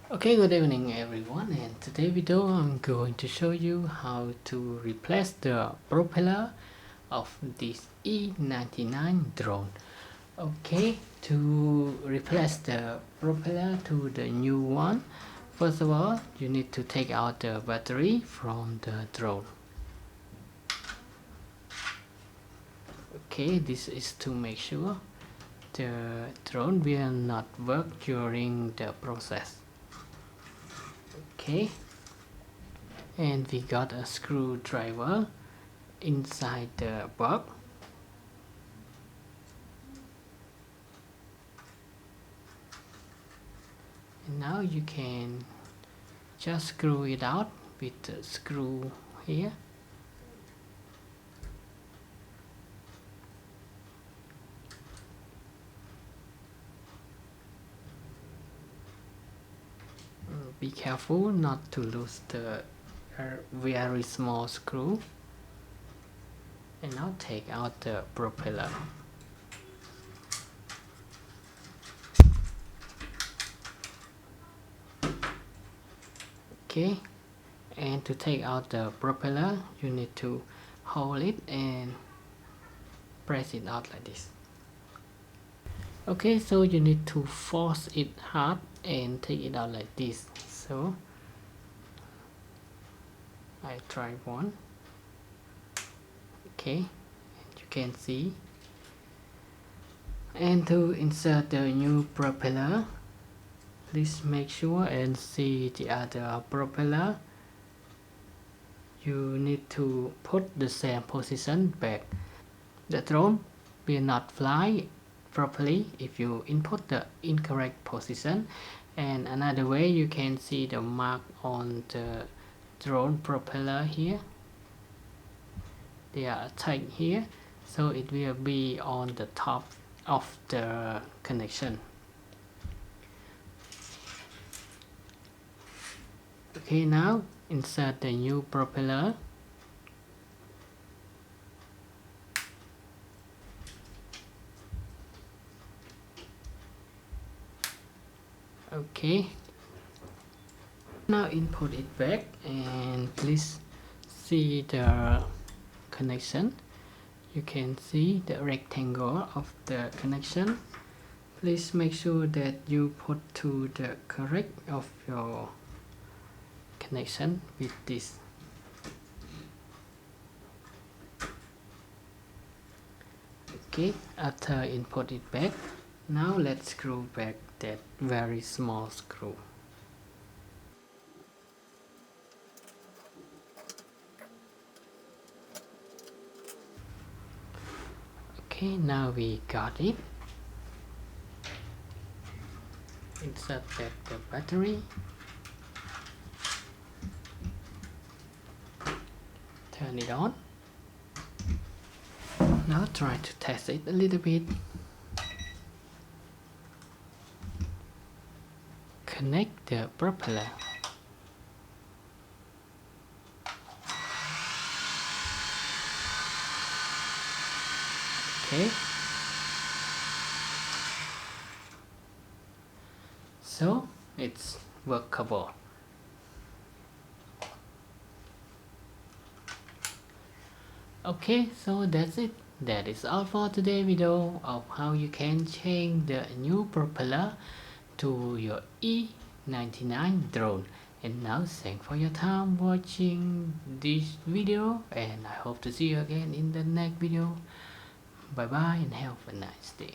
Okay, good evening everyone, and today video I'm going to show you how to replace the propeller of this E99 drone. Okay, to replace the propeller to the new one, first of all you need to take out the battery from the drone. Okay, this is to make sure the drone will not work during the process. Okay, and we got a screwdriver inside the box. And now you can just screw it out with the screw here. Be careful not to lose the very small screw. And now take out the propeller. Okay, and to take out the propeller you need to hold it and press it out like this. Okay, so you need to force it hard and take it out like this. So I try one. Okay, and you can see. And to insert the new propeller, please make sure and see the other propeller. You need to put the same position back. The drone will not fly properly if you input the incorrect position. And another way, you can see the mark on the drone propeller here. They are attached here, so it will be on the top of the connection. Okay, now insert the new propeller. Okay, now input it back and please see the connection. You can see the rectangle of the connection. Please make sure that you put to the correct of your connection with this. Okay, after input it back, now let's screw back that very small screw. Okay, now we got it. Insert back the battery. Turn it on. Now try to test it a little bit. Connect the propeller. Okay. So it's workable. Okay, so that's it. That is all for today's video of how you can change the new propeller to your E99 drone. And now thanks for your time watching this video, and I hope to see you again in the next video. Bye bye and have a nice day.